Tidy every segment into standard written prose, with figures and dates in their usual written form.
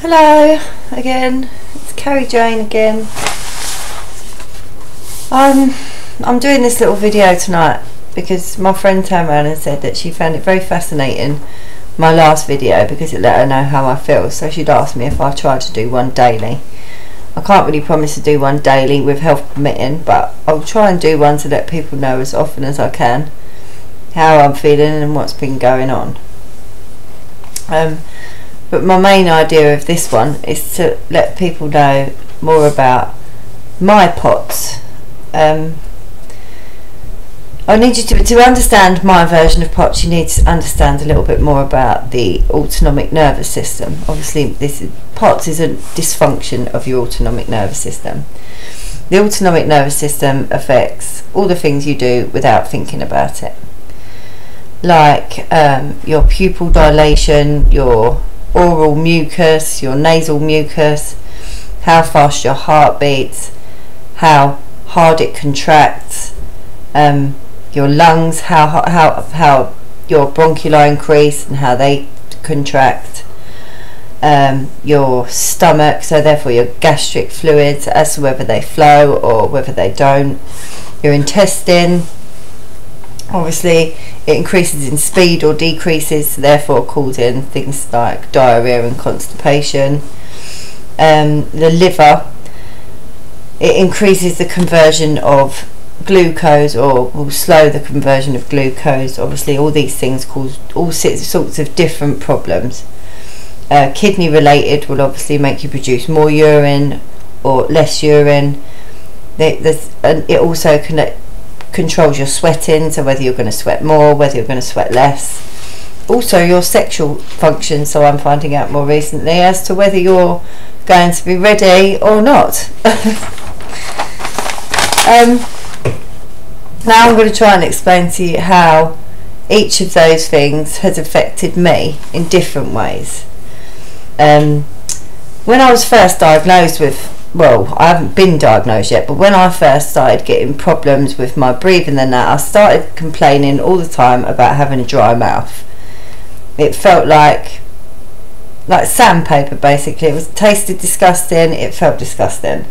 Hello again, it's Carrie Jane again. I'm doing this little video tonight because my friend turned around and said that she found it very fascinating, my last video, because it let her know how I feel. So she'd asked me if I tried to do one daily. I can't really promise to do one daily with health permitting, but I'll try and do one to let people know as often as I can how I'm feeling and what's been going on. But my main idea of this one is to let people know more about my PoTS. I need you to understand my version of PoTS. You need to understand a little bit more about the autonomic nervous system. Obviously, PoTS is a dysfunction of your autonomic nervous system. The autonomic nervous system affects all the things you do without thinking about it, like your pupil dilation, your oral mucus, your nasal mucus, how fast your heart beats, how hard it contracts, your lungs, how your bronchi increase and how they contract, your stomach, so therefore your gastric fluids as to whether they flow or whether they don't, your intestine. Obviously it increases in speed or decreases, therefore causing things like diarrhea and constipation. The liver, it increases the conversion of glucose, or will slow the conversion of glucose. Obviously all these things cause all sorts of different problems. Kidney related will obviously make you produce more urine or less urine. It also controls your sweating, so whether you're going to sweat more, whether you're going to sweat less. Also your sexual function, so I'm finding out more recently as to whether you're going to be ready or not. Now I'm going to try and explain to you how each of those things has affected me in different ways. When I was first diagnosed with, well, I haven't been diagnosed yet, but when I first started getting problems with my breathing and that, I started complaining all the time about having a dry mouth. It felt like sandpaper, basically. It tasted disgusting, it felt disgusting.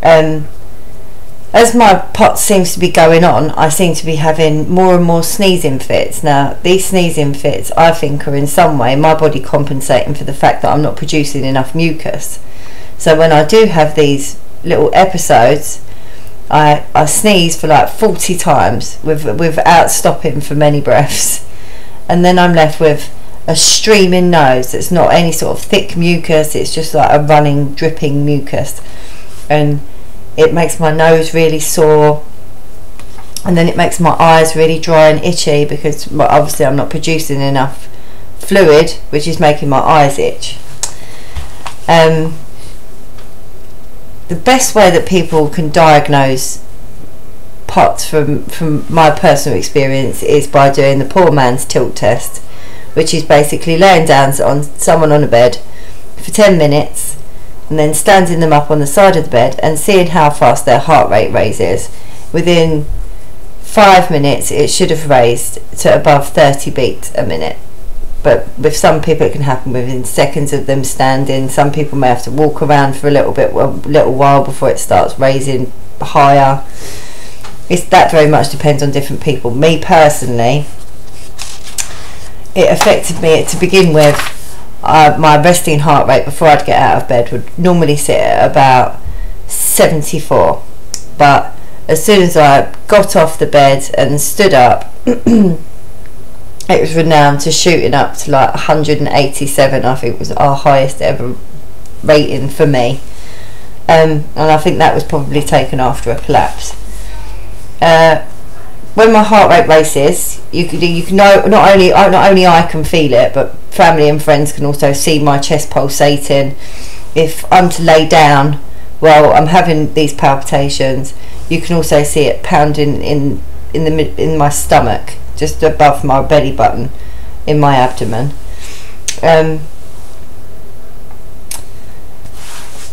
As my PoTS seems to be going on, I seem to be having more and more sneezing fits. Now these sneezing fits, I think, are in some way my body compensating for the fact that I'm not producing enough mucus. So when I do have these little episodes, I sneeze for like 40 times without stopping for many breaths, and then I'm left with a streaming nose that's not any sort of thick mucus, it's just like a running, dripping mucus, and it makes my nose really sore, and then it makes my eyes really dry and itchy because obviously I'm not producing enough fluid, which is making my eyes itch. The best way that people can diagnose PoTS from my personal experience is by doing the poor man's tilt test, which is basically laying down on someone on a bed for 10 minutes and then standing them up on the side of the bed and seeing how fast their heart rate raises. Within 5 minutes it should have raised to above 30 beats a minute. But with some people it can happen within seconds of them standing. Some people may have to walk around for a little while before it starts raising higher. That very much depends on different people. Me personally, it affected me to begin with. My resting heart rate before I'd get out of bed would normally sit at about 74, but as soon as I got off the bed and stood up, it was renowned to shooting up to like 187. I think was our highest ever rating for me, and I think that was probably taken after a collapse. When my heart rate races, you can know, not only I can feel it, but family and friends can also see my chest pulsating. If I'm to lay down while I'm having these palpitations, you can also see it pounding in my stomach, just above my belly button, in my abdomen.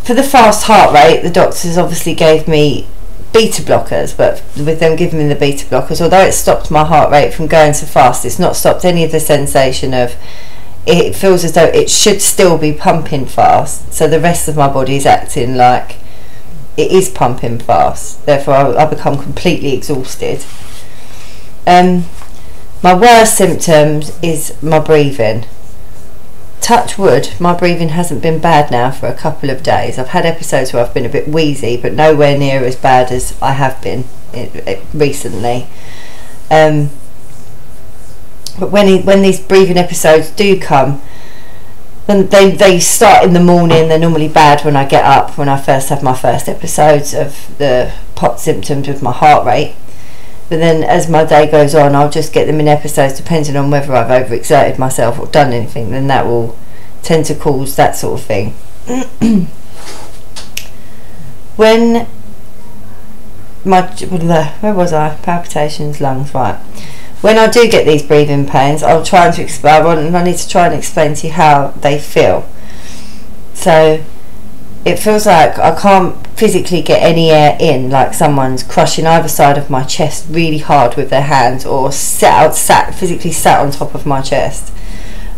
For the fast heart rate, the doctors obviously gave me beta blockers, but with them giving me the beta blockers, although it stopped my heart rate from going so fast, it's not stopped any of the sensation of it feels as though it should still be pumping fast, so the rest of my body is acting like it is pumping fast, therefore I become completely exhausted. My worst symptoms is my breathing. Touch wood, my breathing hasn't been bad now for a couple of days. I've had episodes where I've been a bit wheezy, but nowhere near as bad as I have been recently. But when these breathing episodes do come, then they start in the morning. They're normally bad when I get up, when I first have my first episodes of the POTS symptoms with my heart rate. But then as my day goes on, I'll just get them in episodes depending on whether I've overexerted myself or done anything. Then that will tend to cause that sort of thing. When where was I? Palpitations, lungs, right. When I do get these breathing pains, I'll try to explain. I need to try and explain to you how they feel. So it feels like I can't physically get any air in, like someone's crushing either side of my chest really hard with their hands, or physically sat on top of my chest.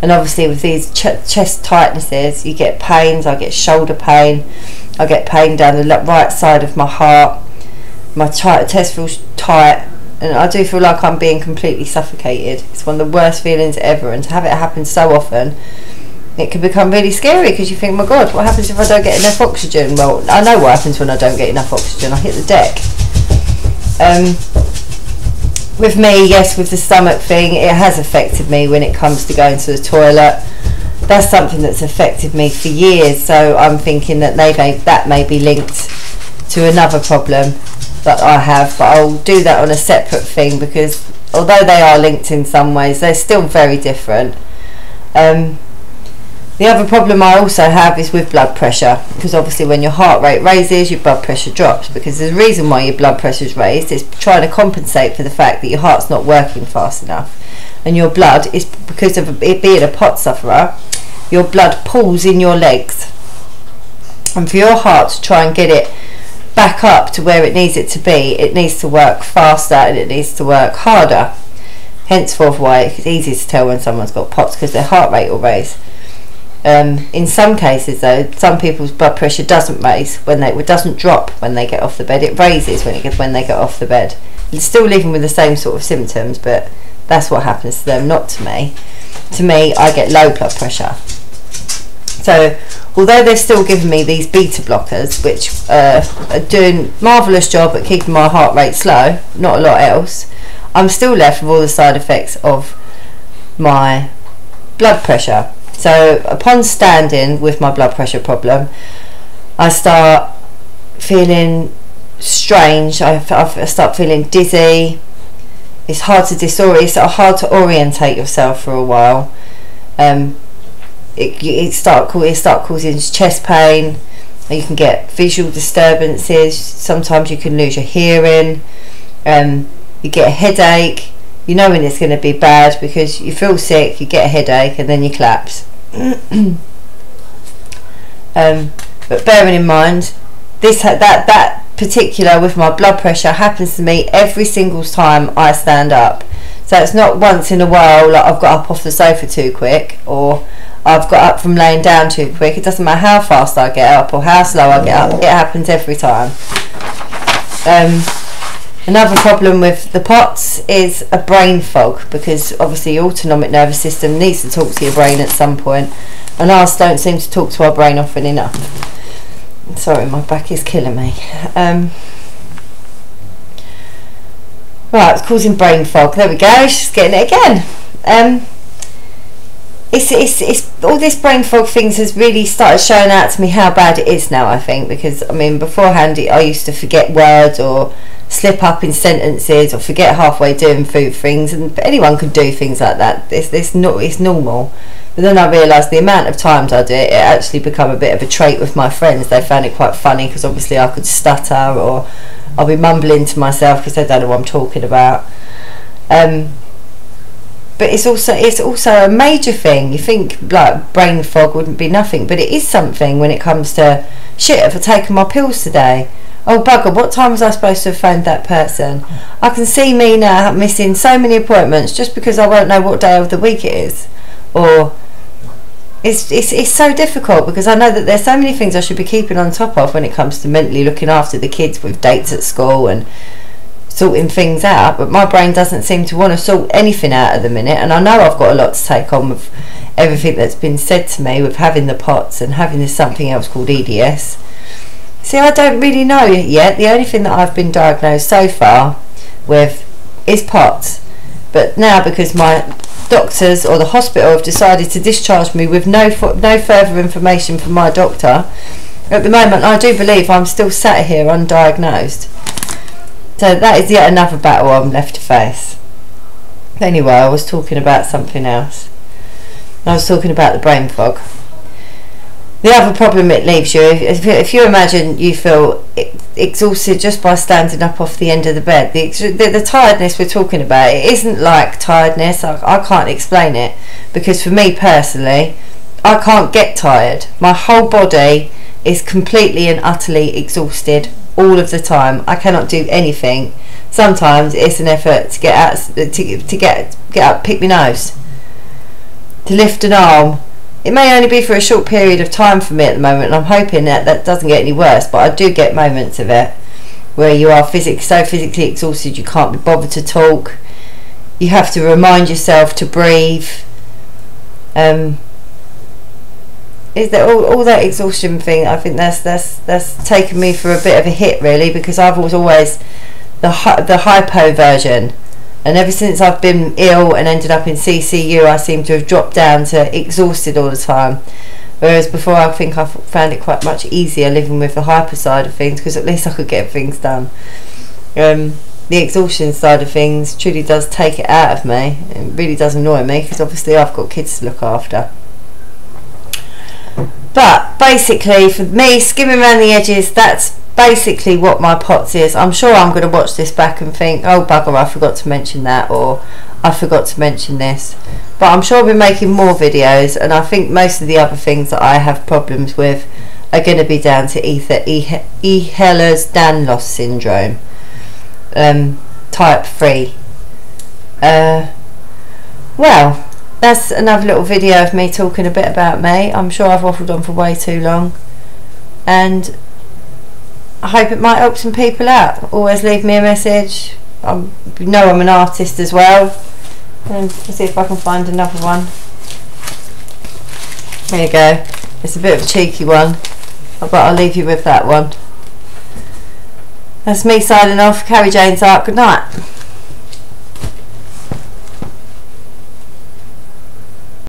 And obviously with these chest tightnesses, you get pains. I get shoulder pain, I get pain down the right side of my heart, my chest feels tight, and I do feel like I'm being completely suffocated. It's one of the worst feelings ever, and to have it happen so often, it can become really scary, because you think, my God, what happens if I don't get enough oxygen? Well, I know what happens when I don't get enough oxygen. I hit the deck. With me, yes, with the stomach thing, it has affected me when it comes to going to the toilet. That's something that's affected me for years, so I'm thinking that that may be linked to another problem that I have, but I'll do that on a separate thing, because although they are linked in some ways, they're still very different. The other problem I also have is with blood pressure, because obviously when your heart rate raises, your blood pressure drops, because the reason why your blood pressure is raised is trying to compensate for the fact that your heart's not working fast enough, and your blood is, because of it being a POTS sufferer, your blood pools in your legs, and for your heart to try and get it back up to where it needs it to be, it needs to work faster and it needs to work harder. Henceforth why it's easy to tell when someone's got POTS, because their heart rate will raise. In some cases though, some people's blood pressure doesn't raise it doesn't drop when they get off the bed, it raises when they get off the bed. It's still living with the same sort of symptoms, but that's what happens to them, not to me. To me, I get low blood pressure. So although they're still giving me these beta blockers, which are doing a marvellous job at keeping my heart rate slow, not a lot else, I'm still left with all the side effects of my blood pressure. So upon standing with my blood pressure problem, I start feeling strange. I start feeling dizzy. It's hard to it's hard to orientate yourself for a while. It start causing chest pain. You can get visual disturbances. Sometimes you can lose your hearing. You get a headache. You know when it's going to be bad, because you feel sick, you get a headache, and then you collapse. But bearing in mind, that particular with my blood pressure happens to me every single time I stand up. So it's not once in a while like I've got up off the sofa too quick, or I've got up from laying down too quick. It doesn't matter how fast I get up or how slow I get up, it happens every time. Another problem with the POTS is a brain fog, because obviously your autonomic nervous system needs to talk to your brain at some point, and ours don't seem to talk to our brain often enough. Sorry, my back is killing me. Right, it's causing brain fog. There we go, she's getting it again. It's all this brain fog things has really started showing out to me how bad it is now, I think, because I mean beforehand I used to forget words or slip up in sentences or forget halfway doing food things, and anyone could do things like that. It's normal. But then I realised the amount of times I do it, it actually become a bit of a trait with my friends. They found it quite funny, because obviously I could stutter, or I'll be mumbling to myself because they don't know what I'm talking about. But it's also a major thing. You think like brain fog wouldn't be nothing, but it is something when it comes to shit. Have I taken my pills today? Oh bugger, what time was I supposed to have phoned that person? I can see me now missing so many appointments just because I won't know what day of the week it is. Or it's so difficult, because I know that there's so many things I should be keeping on top of when it comes to mentally looking after the kids with dates at school and sorting things out, but my brain doesn't seem to want to sort anything out at the minute. And I know I've got a lot to take on with everything that's been said to me with having the PoTS and having this something else called EDS. See, I don't really know yet. The only thing that I've been diagnosed so far with is PoTS, but now because my doctors or the hospital have decided to discharge me with no further information from my doctor, at the moment I do believe I'm still sat here undiagnosed. So that is yet another battle I'm left to face. Anyway, I was talking about something else. I was talking about the brain fog. The other problem it leaves you, if you imagine you feel exhausted just by standing up off the end of the bed, the tiredness we're talking about, it isn't like tiredness. I can't explain it, because for me personally, I can't get tired. My whole body is completely and utterly exhausted all of the time. I cannot do anything. Sometimes it's an effort to get out, to get up, pick my nose, to lift an arm. It may only be for a short period of time for me at the moment, and I'm hoping that doesn't get any worse, but I do get moments of it where you are so physically exhausted you can't be bothered to talk. You have to remind yourself to breathe. Is that all that exhaustion thing? I think that's taken me for a bit of a hit, really, because I was always the hypo version. And ever since I've been ill and ended up in CCU, I seem to have dropped down to exhausted all the time. Whereas before, I think I found it quite much easier living with the hyper side of things, because at least I could get things done. The exhaustion side of things truly does take it out of me. It really does annoy me, because obviously I've got kids to look after. But basically, for me, skimming around the edges, that's basically what my PoTS is. I'm sure I'm going to watch this back and think, oh bugger, I forgot to mention that, or I forgot to mention this. But I'm sure I'll be making more videos, and I think most of the other things that I have problems with are going to be down to Ehlers-Danlos syndrome, type 3. Well, that's another little video of me talking a bit about me. I'm sure I've waffled on for way too long, and I hope it might help some people out. Always leave me a message. You know I'm an artist as well. And let's see if I can find another one. There you go. It's a bit of a cheeky one, but I'll leave you with that one. That's me signing off. Carriejanesart. Good night.